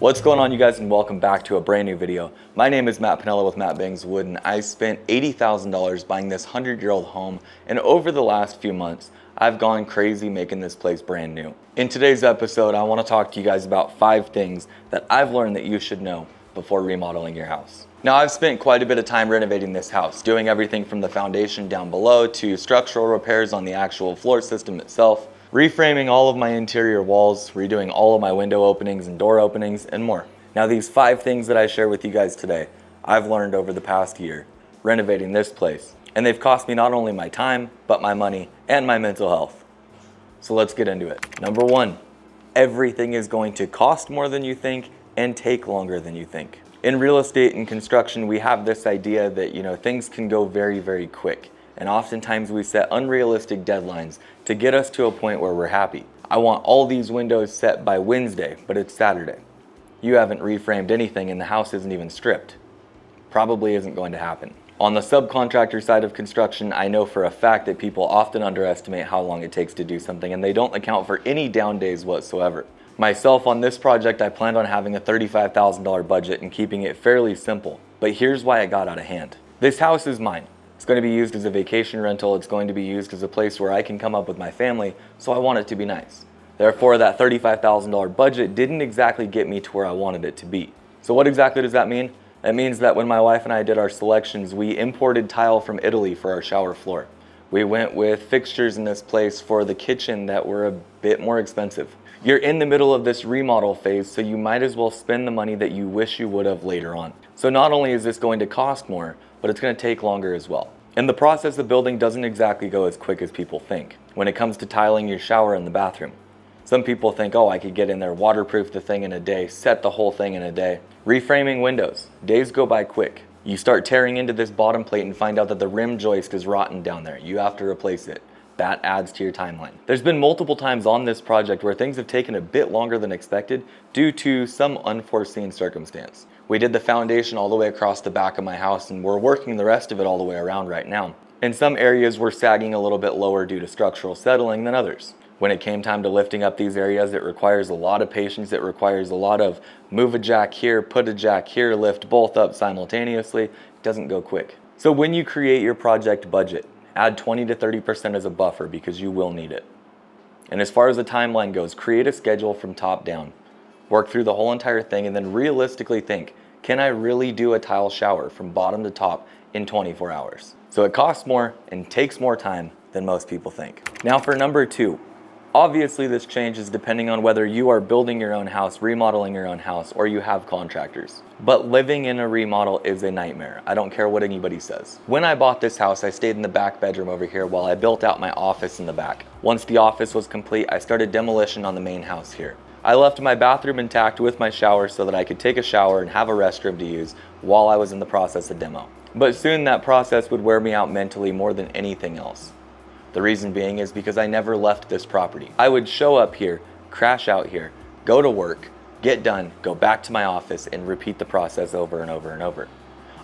What's going on, you guys, and welcome back to a brand new video. My name is Matt Pinella with Matt Bangs Wood, and I spent $80,000 buying this 100-year-old home, and over the last few months, I've gone crazy making this place brand new. In today's episode, I want to talk to you guys about 5 things that I've learned that you should know before remodeling your house. Now, I've spent quite a bit of time renovating this house, doing everything from the foundation down below to structural repairs on the actual floor system itself, reframing all of my interior walls, redoing all of my window openings and door openings, and more. Now, these 5 things that I share with you guys today, I've learned over the past year renovating this place, and they've cost me not only my time, but my money and my mental health. So let's get into it. Number 1, everything is going to cost more than you think and take longer than you think. In real estate and construction, we have this idea that, things can go very, very quick. And oftentimes we set unrealistic deadlines to get us to a point where we're happy. I want all these windows set by Wednesday, but it's Saturday. You haven't reframed anything and the house isn't even stripped. Probably isn't going to happen. On the subcontractor side of construction, I know for a fact that people often underestimate how long it takes to do something, and they don't account for any down days whatsoever. Myself, on this project, I planned on having a $35,000 budget and keeping it fairly simple. But here's why it got out of hand. This house is mine. It's going to be used as a vacation rental. It's going to be used as a place where I can come up with my family, so I want it to be nice. Therefore, that $35,000 budget didn't exactly get me to where I wanted it to be. So what exactly does that mean? That means that when my wife and I did our selections, we imported tile from Italy for our shower floor. We went with fixtures in this place for the kitchen that were a bit more expensive. You're in the middle of this remodel phase, so you might as well spend the money that you wish you would have later on. So not only is this going to cost more, but it's going to take longer as well. And the process of building doesn't exactly go as quick as people think. When it comes to tiling your shower in the bathroom, some people think, oh, I could get in there, waterproof the thing in a day, set the whole thing in a day. Reframing windows, days go by quick. You start tearing into this bottom plate and find out that the rim joist is rotten down there. You have to replace it. That adds to your timeline. There's been multiple times on this project where things have taken a bit longer than expected due to some unforeseen circumstance. We did the foundation all the way across the back of my house, and we're working the rest of it all the way around right now. In some areas, we're sagging a little bit lower due to structural settling than others. When it came time to lifting up these areas, it requires a lot of patience. It requires a lot of move a jack here, put a jack here, lift both up simultaneously. It doesn't go quick. So when you create your project budget, add 20 to 30% as a buffer because you will need it. And as far as the timeline goes, create a schedule from top down. Work through the whole entire thing and then realistically think, can I really do a tile shower from bottom to top in 24 hours? So it costs more and takes more time than most people think. Now for number 2. Obviously this changes depending on whether you are building your own house, remodeling your own house, or you have contractors. But living in a remodel is a nightmare. I don't care what anybody says. When I bought this house, I stayed in the back bedroom over here while I built out my office in the back. Once the office was complete, I started demolition on the main house here. I left my bathroom intact with my shower so that I could take a shower and have a restroom to use while I was in the process of demo. But soon that process would wear me out mentally more than anything else. The reason being is because I never left this property. I would show up here, crash out here, go to work, get done, go back to my office, and repeat the process over and over and over.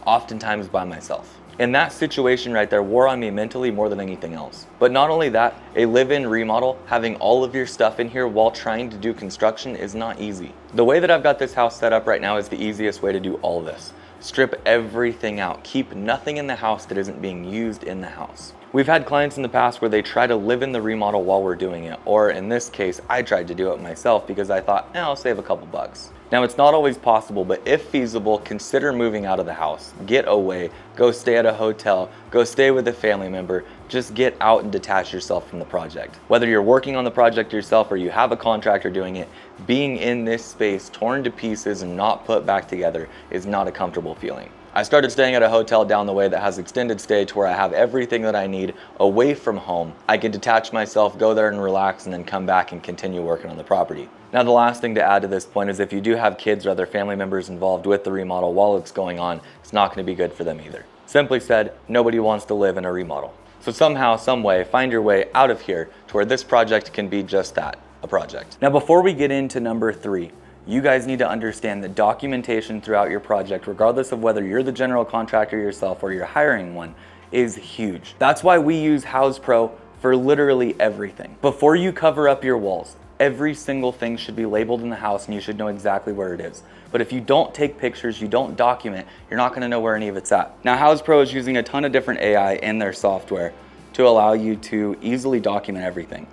Oftentimes by myself. And that situation right there wore on me mentally more than anything else. But not only that, a live-in remodel, having all of your stuff in here while trying to do construction is not easy. The way that I've got this house set up right now is the easiest way to do all this. Strip everything out. Keep nothing in the house that isn't being used in the house. We've had clients in the past where they try to live in the remodel while we're doing it, or in this case, I tried to do it myself because I thought, I'll save a couple bucks. Now, it's not always possible, but if feasible, consider moving out of the house. Get away, go stay at a hotel, go stay with a family member, just get out and detach yourself from the project. Whether you're working on the project yourself or you have a contractor doing it, being in this space, torn to pieces and not put back together is not a comfortable feeling. I started staying at a hotel down the way that has extended stay to where I have everything that I need away from home. I can detach myself, go there and relax, and then come back and continue working on the property. Now, the last thing to add to this point is if you do have kids or other family members involved with the remodel while it's going on, it's not going to be good for them either. Simply said, nobody wants to live in a remodel. So somehow, some way, find your way out of here to where this project can be just that, a project. Now, before we get into number 3, you guys need to understand that documentation throughout your project, regardless of whether you're the general contractor yourself or you're hiring one, is huge. That's why we use House Pro for literally everything. Before you cover up your walls, Every single thing should be labeled in the house and you should know exactly where it is. But if you don't take pictures, you don't document, you're not gonna know where any of it's at. Now, House Pro is using a ton of different AI in their software to allow you to easily document everything.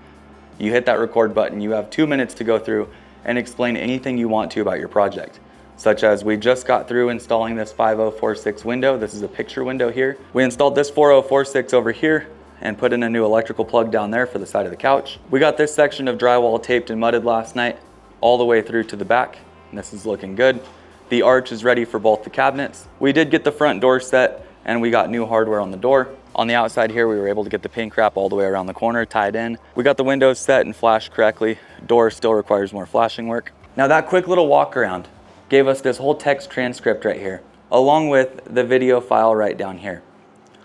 You hit that record button, you have 2 minutes to go through and explain anything you want to about your project. Such as we just got through installing this 5046 window. This is a picture window here. We installed this 4046 over here and put in a new electrical plug down there for the side of the couch. We got this section of drywall taped and mudded last night all the way through to the back. And this is looking good. The arch is ready for both the cabinets. We did get the front door set and we got new hardware on the door. On the outside here, we were able to get the pink wrap all the way around the corner tied in. We got the windows set and flashed correctly. Door still requires more flashing work. Now that quick little walk around gave us this whole text transcript right here, along with the video file right down here.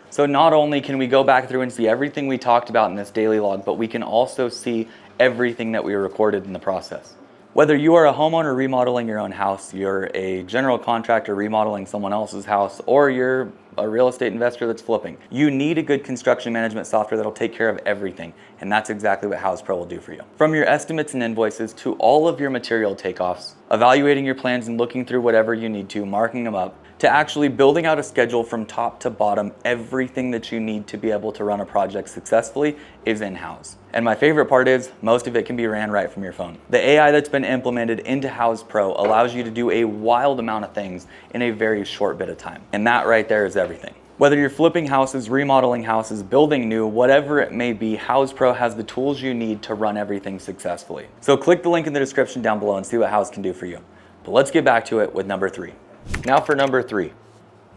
So not only can we go back through and see everything we talked about in this daily log, but we can also see everything that we recorded in the process. Whether you are a homeowner remodeling your own house, you're a general contractor remodeling someone else's house, or you're a real estate investor that's flipping, you need a good construction management software that'll take care of everything. And that's exactly what House Pro will do for you. From your estimates and invoices to all of your material takeoffs, evaluating your plans and looking through whatever you need to, marking them up, to actually building out a schedule from top to bottom, everything that you need to be able to run a project successfully is in-house. And my favorite part is most of it can be ran right from your phone. The AI that's been implemented into House Pro allows you to do a wild amount of things in a very short bit of time. And that right there is everything. Whether you're flipping houses, remodeling houses, building new, whatever it may be, House Pro has the tools you need to run everything successfully. So click the link in the description down below and see what House can do for you. But let's get back to it with number 3. Now for number 3,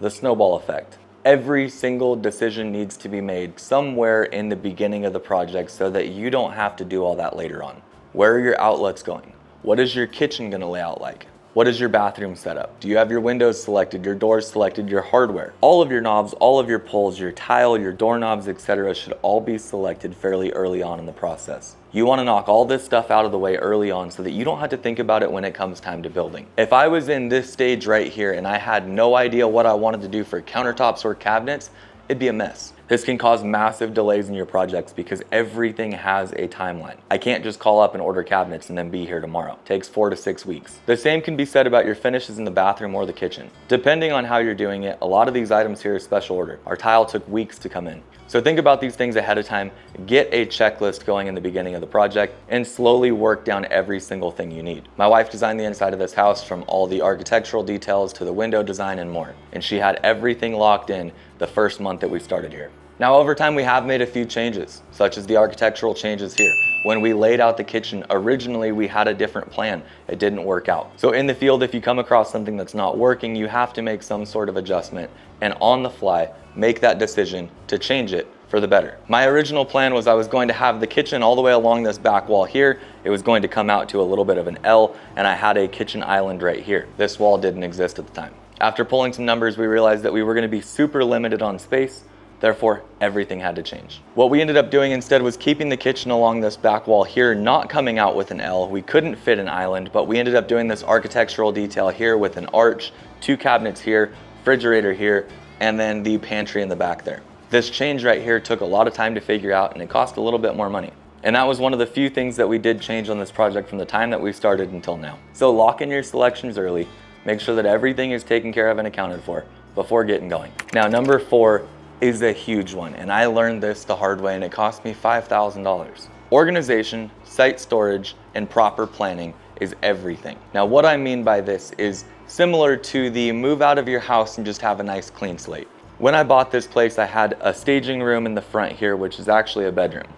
the snowball effect. Every single decision needs to be made somewhere in the beginning of the project so that you don't have to do all that later on. Where are your outlets going? What is your kitchen gonna lay out like? What is your bathroom setup? Do you have your windows selected, your doors selected, your hardware? All of your knobs, all of your pulls, your tile, your doorknobs, etc. should all be selected fairly early on in the process. You want to knock all this stuff out of the way early on so that you don't have to think about it when it comes time to building. If I was in this stage right here and I had no idea what I wanted to do for countertops or cabinets, it'd be a mess. This can cause massive delays in your projects because everything has a timeline. I can't just call up and order cabinets and then be here tomorrow. It takes 4 to 6 weeks. The same can be said about your finishes in the bathroom or the kitchen. Depending on how you're doing it, a lot of these items here are special order. Our tile took weeks to come in. So think about these things ahead of time, get a checklist going in the beginning of the project, and slowly work down every single thing you need. My wife designed the inside of this house from all the architectural details to the window design and more. And she had everything locked in the first month that we started here. Now over time we have made a few changes, such as the architectural changes here. When we laid out the kitchen, originally we had a different plan. It didn't work out. So in the field, if you come across something that's not working, you have to make some sort of adjustment and on the fly, make that decision to change it for the better. My original plan was I was going to have the kitchen all the way along this back wall here. It was going to come out to a little bit of an L, and I had a kitchen island right here. This wall didn't exist at the time. After pulling some numbers, we realized that we were going to be super limited on space. Therefore, everything had to change. What we ended up doing instead was keeping the kitchen along this back wall here, not coming out with an L. We couldn't fit an island, but we ended up doing this architectural detail here with an arch, 2 cabinets here, refrigerator here, and then the pantry in the back there. This change right here took a lot of time to figure out, and it cost a little bit more money. And that was one of the few things that we did change on this project from the time that we started until now. So lock in your selections early, make sure that everything is taken care of and accounted for before getting going. Now, number 4 is a huge one, and I learned this the hard way, and it cost me $5,000. Organization, site storage, and proper planning is everything. Now, what I mean by this is similar to the move out of your house and just have a nice clean slate. When I bought this place, I had a staging room in the front here, which is actually a bedroom.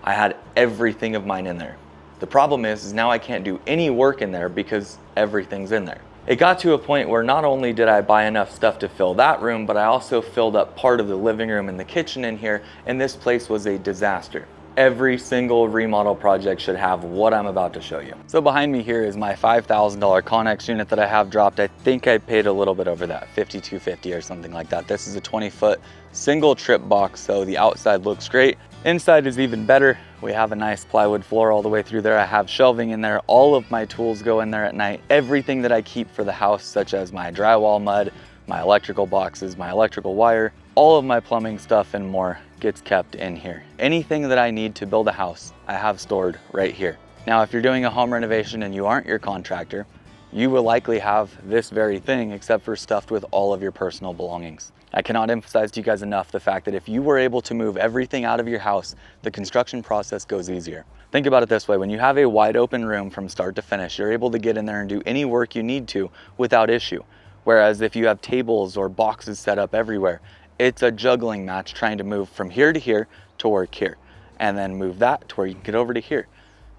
I had everything of mine in there. The problem is now I can't do any work in there because everything's in there. It got to a point where not only did I buy enough stuff to fill that room, but I also filled up part of the living room and the kitchen in here, and this place was a disaster. Every single remodel project should have what I'm about to show you. So behind me here is my $5,000 Connex unit that I have dropped. I think I paid a little bit over that, $5,250 or something like that. This is a 20-foot single trip box, so the outside looks great. Inside is even better. We have a nice plywood floor all the way through there. I have shelving in there. All of my tools go in there at night. Everything that I keep for the house, such as my drywall mud, my electrical boxes, my electrical wire, all of my plumbing stuff and more gets kept in here. Anything that I need to build a house, I have stored right here. Now, if you're doing a home renovation and you aren't your contractor, you will likely have this very thing except for stuffed with all of your personal belongings. I cannot emphasize to you guys enough the fact that if you were able to move everything out of your house, the construction process goes easier. Think about it this way, when you have a wide open room from start to finish, you're able to get in there and do any work you need to without issue. Whereas if you have tables or boxes set up everywhere, it's a juggling match trying to move from here to here to work here, and then move that to where you can get over to here.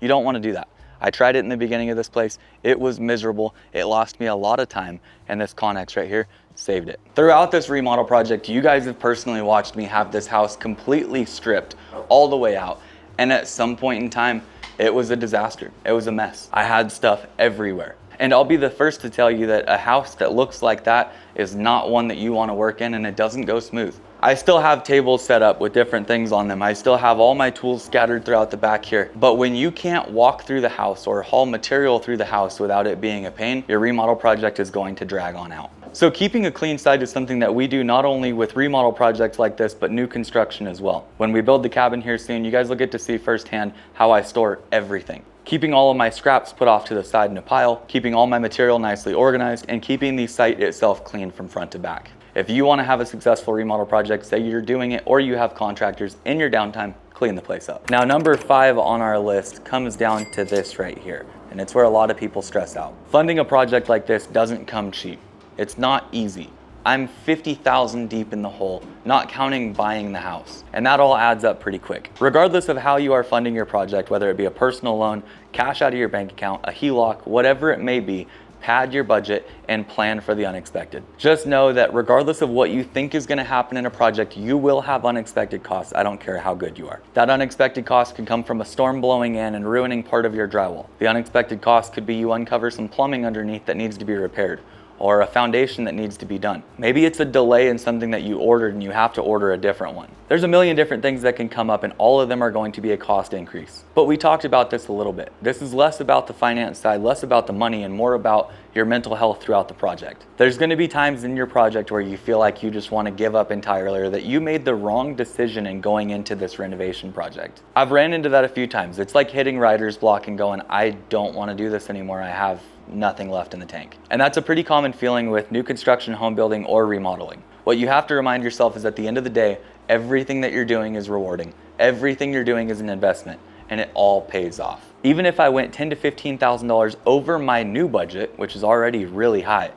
You don't want to do that. I tried it in the beginning of this place. It was miserable. It lost me a lot of time, and this Connex right here saved it. Throughout this remodel project, you guys have personally watched me have this house completely stripped all the way out. And at some point in time, it was a disaster. It was a mess. I had stuff everywhere. And I'll be the first to tell you that a house that looks like that is not one that you want to work in, and it doesn't go smooth. I still have tables set up with different things on them. I still have all my tools scattered throughout the back here. But when you can't walk through the house or haul material through the house without it being a pain, your remodel project is going to drag on out. So keeping a clean site is something that we do not only with remodel projects like this, but new construction as well. When we build the cabin here soon, you guys will get to see firsthand how I store everything. Keeping all of my scraps put off to the side in a pile, keeping all my material nicely organized, and keeping the site itself clean from front to back. If you want to have a successful remodel project, say you're doing it or you have contractors, in your downtime, clean the place up. Now, number 5 on our list comes down to this right here, and it's where a lot of people stress out. Funding a project like this doesn't come cheap. It's not easy. I'm $50,000 deep in the hole, not counting buying the house. And that all adds up pretty quick. Regardless of how you are funding your project, whether it be a personal loan, cash out of your bank account, a HELOC, whatever it may be, pad your budget and plan for the unexpected. Just know that regardless of what you think is gonna happen in a project, you will have unexpected costs. I don't care how good you are. That unexpected cost can come from a storm blowing in and ruining part of your drywall. The unexpected cost could be you uncover some plumbing underneath that needs to be repaired, or a foundation that needs to be done. Maybe it's a delay in something that you ordered and you have to order a different one. There's a million different things that can come up, and all of them are going to be a cost increase. But we talked about this a little bit. This is less about the finance side, less about the money, and more about your mental health throughout the project. There's going to be times in your project where you feel like you just want to give up entirely, or that you made the wrong decision in going into this renovation project. I've ran into that a few times. It's like hitting writer's block and going, I don't want to do this anymore. I have nothing left in the tank. And that's a pretty common feeling with new construction, home building, or remodeling. What you have to remind yourself is at the end of the day, everything that you're doing is rewarding. Everything you're doing is an investment, and it all pays off. Even if I went $10,000 to $15,000 over my new budget, which is already really high,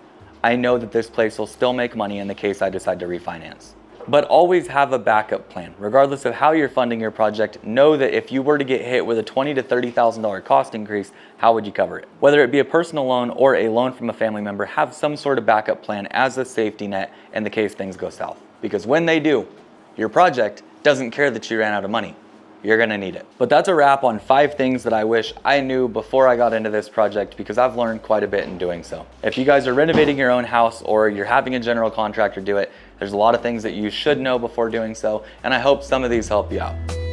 I know that this place will still make money in the case I decide to refinance. But always have a backup plan. Regardless of how you're funding your project, know that if you were to get hit with a $20,000 to $30,000 cost increase, how would you cover it? Whether it be a personal loan or a loan from a family member, have some sort of backup plan as a safety net in the case things go south. Because when they do, your project doesn't care that you ran out of money. You're gonna need it. But that's a wrap on 5 things that I wish I knew before I got into this project, because I've learned quite a bit in doing so. If you guys are renovating your own house or you're having a general contractor do it, there's a lot of things that you should know before doing so, and I hope some of these help you out.